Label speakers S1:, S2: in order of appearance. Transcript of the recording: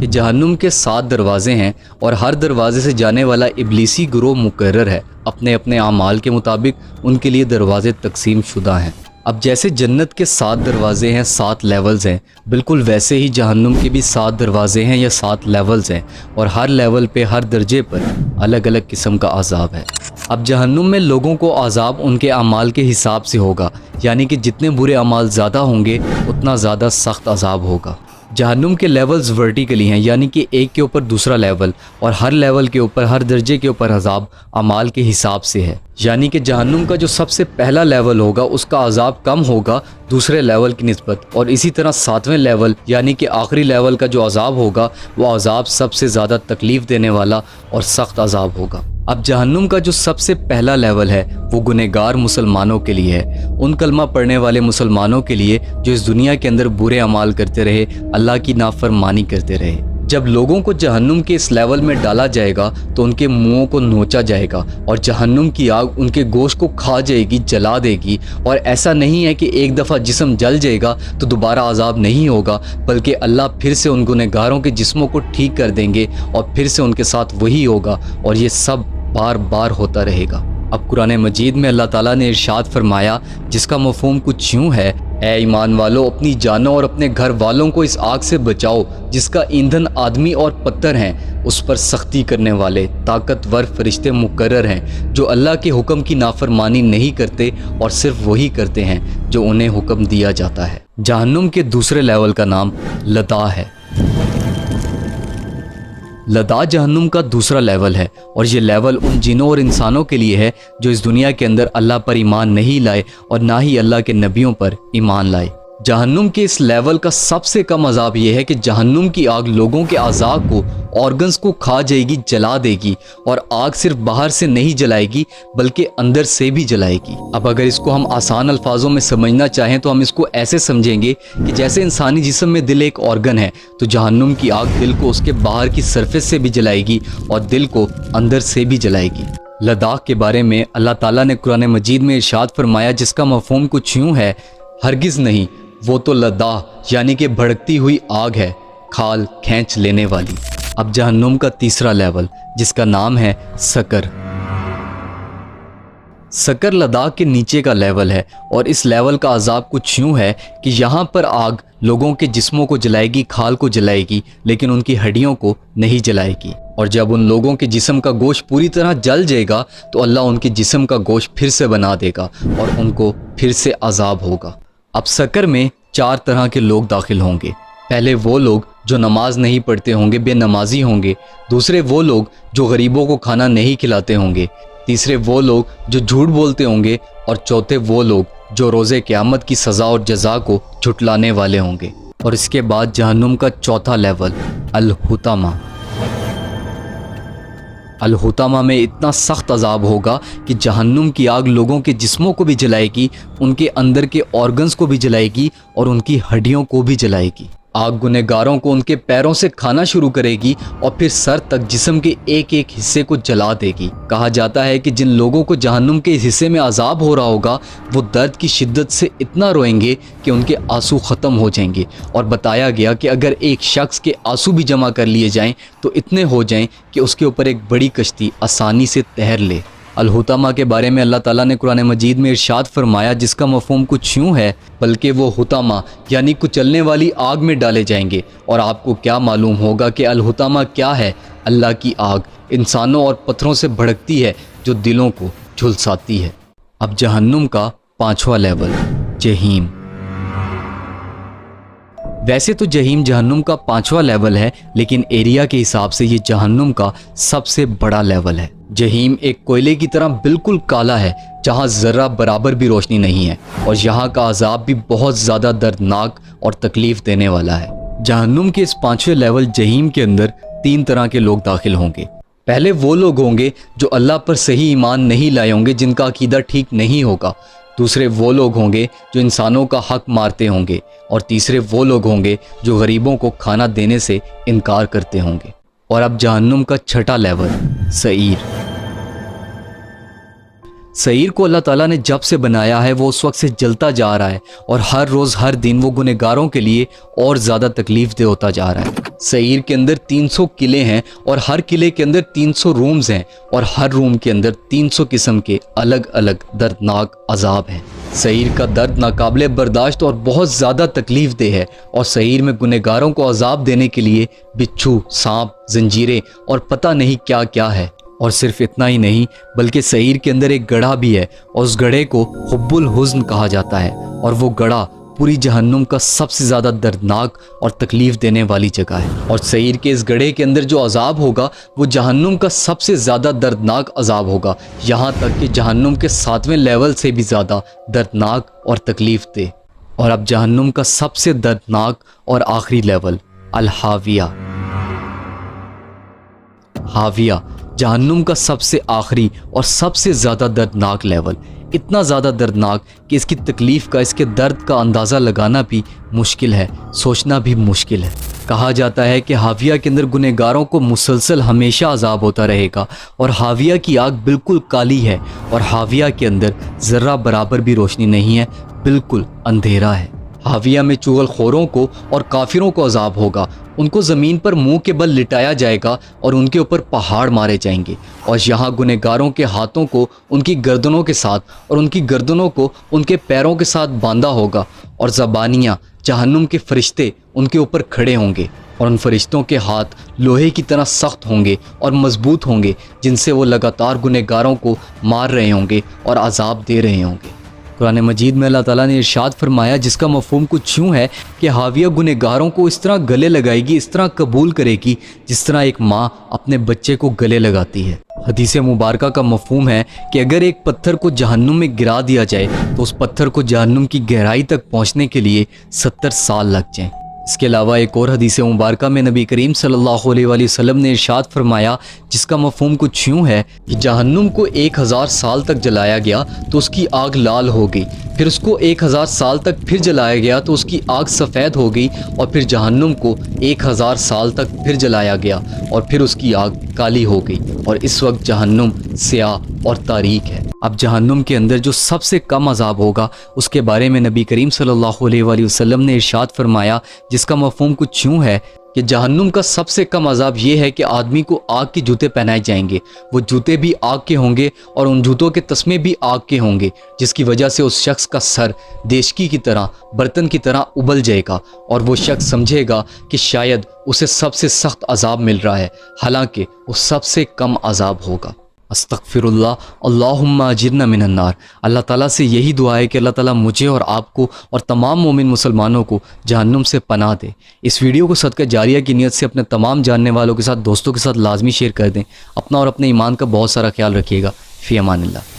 S1: کہ جہنم کے 7 دروازے ہیں اور ہر دروازے سے جانے والا ابلیسی گروہ مقرر ہے، اپنے اپنے اعمال کے مطابق ان کے لیے دروازے تقسیم شدہ ہیں۔ اب جیسے جنت کے 7 دروازے ہیں، 7 لیولز ہیں، بالکل ویسے ہی جہنم کے بھی 7 دروازے ہیں یا 7 لیولز ہیں، اور ہر لیول پہ ہر درجے پر الگ الگ قسم کا عذاب ہے۔ اب جہنم میں لوگوں کو عذاب ان کے اعمال کے حساب سے ہوگا، یعنی کہ جتنے برے اعمال زیادہ ہوں گے اتنا زیادہ سخت عذاب ہوگا۔ جہنم کے لیولز ورٹیکلی ہیں، یعنی کہ ایک کے اوپر دوسرا لیول، اور ہر لیول کے اوپر ہر درجے کے اوپر عذاب اعمال کے حساب سے ہے، یعنی کہ جہنم کا جو سب سے پہلا لیول ہوگا اس کا عذاب کم ہوگا دوسرے لیول کی نسبت، اور اسی طرح 7ویں لیول یعنی کہ آخری لیول کا جو عذاب ہوگا وہ عذاب سب سے زیادہ تکلیف دینے والا اور سخت عذاب ہوگا۔ اب جہنم کا جو سب سے پہلا لیول ہے وہ گنہگار مسلمانوں کے لیے ہے، ان کلمہ پڑھنے والے مسلمانوں کے لیے جو اس دنیا کے اندر برے اعمال کرتے رہے، اللہ کی نافرمانی کرتے رہے۔ جب لوگوں کو جہنم کے اس لیول میں ڈالا جائے گا تو ان کے منہوں کو نوچا جائے گا اور جہنم کی آگ ان کے گوشت کو کھا جائے گی، جلا دے گی، اور ایسا نہیں ہے کہ ایک دفعہ جسم جل جائے گا تو دوبارہ عذاب نہیں ہوگا، بلکہ اللہ پھر سے ان گنہگاروں کے جسموں کو ٹھیک کر دیں گے اور پھر سے ان کے ساتھ وہی ہوگا، اور یہ سب بار بار ہوتا رہے گا۔ اب قرآن مجید میں اللہ تعالیٰ نے ارشاد فرمایا، جس کا مفہوم کچھ یوں ہے، اے ایمان والو اپنی جانوں اور اپنے گھر والوں کو اس آگ سے بچاؤ جس کا ایندھن آدمی اور پتھر ہیں، اس پر سختی کرنے والے طاقتور فرشتے مقرر ہیں جو اللہ کے حکم کی نافرمانی نہیں کرتے اور صرف وہی کرتے ہیں جو انہیں حکم دیا جاتا ہے۔ جہنم کے دوسرے لیول کا نام لظا ہے۔ لظا جہنم کا دوسرا لیول ہے، اور یہ لیول ان جنوں اور انسانوں کے لیے ہے جو اس دنیا کے اندر اللہ پر ایمان نہیں لائے اور نہ ہی اللہ کے نبیوں پر ایمان لائے۔ جہنم کے اس لیول کا سب سے کم عذاب یہ ہے کہ جہنم کی آگ لوگوں کے اعضاء کو، آرگنز کو کھا جائے گی، جلا دے گی، اور آگ صرف باہر سے نہیں جلائے گی بلکہ اندر سے بھی جلائے گی۔ اب اگر اس کو ہم آسان الفاظوں میں سمجھنا چاہیں تو ہم اس کو ایسے سمجھیں گے کہ جیسے انسانی جسم میں دل ایک آرگن ہے، تو جہنم کی آگ دل کو اس کے باہر کی سرفیس سے بھی جلائے گی اور دل کو اندر سے بھی جلائے گی۔ لظا کے بارے میں اللہ تعالیٰ نے قرآن مجید میں ارشاد فرمایا، جس کا مفہوم کچھ یوں ہے، ہرگز نہیں، وہ تو لظا یعنی کہ بھڑکتی ہوئی آگ ہے، کھال کھینچ لینے والی۔ اب جہنم کا تیسرا لیول جس کا نام ہے سقر۔ سقر لظا کے نیچے کا لیول ہے، اور اس لیول کا عذاب کچھ یوں ہے کہ یہاں پر آگ لوگوں کے جسموں کو جلائے گی، کھال کو جلائے گی، لیکن ان کی ہڈیوں کو نہیں جلائے گی، اور جب ان لوگوں کے جسم کا گوشت پوری طرح جل جائے گا تو اللہ ان کے جسم کا گوشت پھر سے بنا دے گا اور ان کو پھر سے عذاب ہوگا۔ اب سقر میں 4 طرح کے لوگ داخل ہوں گے۔ پہلے وہ لوگ جو نماز نہیں پڑھتے ہوں گے، بے نمازی ہوں گے۔ دوسرے وہ لوگ جو غریبوں کو کھانا نہیں کھلاتے ہوں گے۔ تیسرے وہ لوگ جو جھوٹ بولتے ہوں گے، اور چوتھے وہ لوگ جو روز قیامت کی سزا اور جزا کو جھٹلانے والے ہوں گے۔ اور اس کے بعد جہنم کا چوتھا لیول الحطمہ۔ الحطمہ میں اتنا سخت عذاب ہوگا کہ جہنم کی آگ لوگوں کے جسموں کو بھی جلائے گی، ان کے اندر کے آرگنز کو بھی جلائے گی اور ان کی ہڈیوں کو بھی جلائے گی۔ آگ گنہگاروں کو ان کے پیروں سے کھانا شروع کرے گی اور پھر سر تک جسم کے ایک ایک حصے کو جلا دے گی۔ کہا جاتا ہے کہ جن لوگوں کو جہنم کے اس حصے میں عذاب ہو رہا ہوگا وہ درد کی شدت سے اتنا روئیں گے کہ ان کے آنسو ختم ہو جائیں گے، اور بتایا گیا کہ اگر ایک شخص کے آنسو بھی جمع کر لیے جائیں تو اتنے ہو جائیں کہ اس کے اوپر ایک بڑی کشتی آسانی سے تیر لے۔ الحطمہ کے بارے میں اللہ تعالیٰ نے قرآن مجید میں ارشاد فرمایا، جس کا مفہوم کچھ یوں ہے، بلکہ وہ حطمہ یعنی کچلنے والی آگ میں ڈالے جائیں گے، اور آپ کو کیا معلوم ہوگا کہ الحطمہ کیا ہے؟ اللہ کی آگ انسانوں اور پتھروں سے بھڑکتی ہے جو دلوں کو جھلساتی ہے۔ اب جہنم کا 5واں لیول جہیم۔ ویسے تو جہیم جہنم کا 5واں لیول ہے، لیکن ایریا کے حساب سے یہ جہنم کا سب سے بڑا لیول ہے۔ جہیم ایک کوئلے کی طرح بالکل کالا ہے جہاں ذرہ برابر بھی روشنی نہیں ہے، اور یہاں کا عذاب بھی بہت زیادہ دردناک اور تکلیف دینے والا ہے۔ جہنم کے اس 5ویں لیول جہیم کے اندر 3 طرح کے لوگ داخل ہوں گے۔ پہلے وہ لوگ ہوں گے جو اللہ پر صحیح ایمان نہیں لائے ہوں گے، جن کا عقیدہ ٹھیک نہیں ہوگا۔ دوسرے وہ لوگ ہوں گے جو انسانوں کا حق مارتے ہوں گے، اور تیسرے وہ لوگ ہوں گے جو غریبوں کو کھانا دینے سے انکار کرتے ہوں گے۔ اور اب جہنم کا 6واں لیول سعیر۔ سعیر کو اللہ تعالیٰ نے جب سے بنایا ہے وہ اس وقت سے جلتا جا رہا ہے اور ہر روز ہر دن وہ گنہگاروں کے لیے اور زیادہ تکلیف دہ ہوتا جا رہا ہے۔ سعیر کے اندر 300 قلعے ہیں اور ہر قلعے کے اندر 300 رومز ہیں اور ہر روم کے اندر 300 قسم کے الگ الگ دردناک عذاب ہیں۔ سعیر کا درد ناقابل برداشت اور بہت زیادہ تکلیف دہ ہے اور سعیر میں گنہگاروں کو عذاب دینے کے لیے بچھو، سانپ، زنجیریں اور پتہ نہیں کیا کیا ہے۔ اور صرف اتنا ہی نہیں بلکہ سعیر کے اندر ایک گڑھا بھی ہے اور اس گڑھے کو حب الحزن کہا جاتا ہے اور وہ گڑھا پوری جہنم کا سب سے زیادہ دردناک اور تکلیف دینے والی جگہ ہے۔ اور سعیر کے اس گڑھے کے اندر جو عذاب ہوگا وہ جہنم کا سب سے زیادہ دردناک عذاب ہوگا، یہاں تک کہ جہنم کے 7ویں لیول سے بھی زیادہ دردناک اور تکلیف دہ۔ اور اب جہنم کا سب سے دردناک اور آخری لیول الحاویہ۔ حاویہ جہنم کا سب سے آخری اور سب سے زیادہ دردناک لیول، اتنا زیادہ دردناک کہ اس کی تکلیف کا، اس کے درد کا اندازہ لگانا بھی مشکل ہے، سوچنا بھی مشکل ہے۔ کہا جاتا ہے کہ حاویہ کے اندر گنہگاروں کو مسلسل ہمیشہ عذاب ہوتا رہے گا اور حاویہ کی آگ بالکل کالی ہے اور حاویہ کے اندر ذرہ برابر بھی روشنی نہیں ہے، بالکل اندھیرا ہے۔ حاویہ میں چغل خوروں کو اور کافروں کو عذاب ہوگا، ان کو زمین پر منہ کے بل لٹایا جائے گا اور ان کے اوپر پہاڑ مارے جائیں گے اور یہاں گنہگاروں کے ہاتھوں کو ان کی گردنوں کے ساتھ اور ان کی گردنوں کو ان کے پیروں کے ساتھ باندھا ہوگا اور زبانیاں جہنم کے فرشتے ان کے اوپر کھڑے ہوں گے اور ان فرشتوں کے ہاتھ لوہے کی طرح سخت ہوں گے اور مضبوط ہوں گے جن سے وہ لگاتار گنہگاروں کو مار رہے ہوں گے اور عذاب دے رہے ہوں گے۔ قرآن مجید میں اللہ تعالیٰ نے ارشاد فرمایا جس کا مفہوم کچھ یوں ہے کہ حاویہ گنہگاروں کو اس طرح گلے لگائے گی، اس طرح قبول کرے گی جس طرح ایک ماں اپنے بچے کو گلے لگاتی ہے۔ حدیث مبارکہ کا مفہوم ہے کہ اگر ایک پتھر کو جہنم میں گرا دیا جائے تو اس پتھر کو جہنم کی گہرائی تک پہنچنے کے لیے 70 سال لگ جائیں۔ اس کے علاوہ ایک اور حدیث مبارکہ میں نبی کریم صلی اللہ علیہ وآلہ وسلم نے ارشاد فرمایا جس کا مفہوم کچھ یوں ہے کہ جہنم کو 1000 سال تک جلایا گیا تو اس کی آگ لال ہو گئی، پھر اس کو 1000 سال تک پھر جلایا گیا تو اس کی آگ سفید ہو گئی اور پھر جہنم کو 1000 سال تک پھر جلایا گیا اور پھر اس کی آگ کالی ہو گئی اور اس وقت جہنم سیاہ اور تاریک ہے۔ اب جہنم کے اندر جو سب سے کم عذاب ہوگا اس کے بارے میں نبی کریم صلی اللہ علیہ وآلہ وسلم نے ارشاد فرمایا جس کا مفہوم کچھ یوں ہے کہ جہنم کا سب سے کم عذاب یہ ہے کہ آدمی کو آگ کے جوتے پہنائے جائیں گے، وہ جوتے بھی آگ کے ہوں گے اور ان جوتوں کے تسمے بھی آگ کے ہوں گے جس کی وجہ سے اس شخص کا سر دیشکی کی طرح، برتن کی طرح ابل جائے گا اور وہ شخص سمجھے گا کہ شاید اسے سب سے سخت عذاب مل رہا ہے، حالانکہ وہ سب سے کم عذاب ہوگا۔ استغفر اللہ، اللہم اجرنا من النار۔ اللہ تعالیٰ سے یہی دعا ہے کہ اللہ تعالیٰ مجھے اور آپ کو اور تمام مومن مسلمانوں کو جہنم سے پناہ دے۔ اس ویڈیو کو صدقہ جاریہ کی نیت سے اپنے تمام جاننے والوں کے ساتھ، دوستوں کے ساتھ لازمی شیئر کر دیں۔ اپنا اور اپنے ایمان کا بہت سارا خیال رکھیے گا۔ فی امان اللہ۔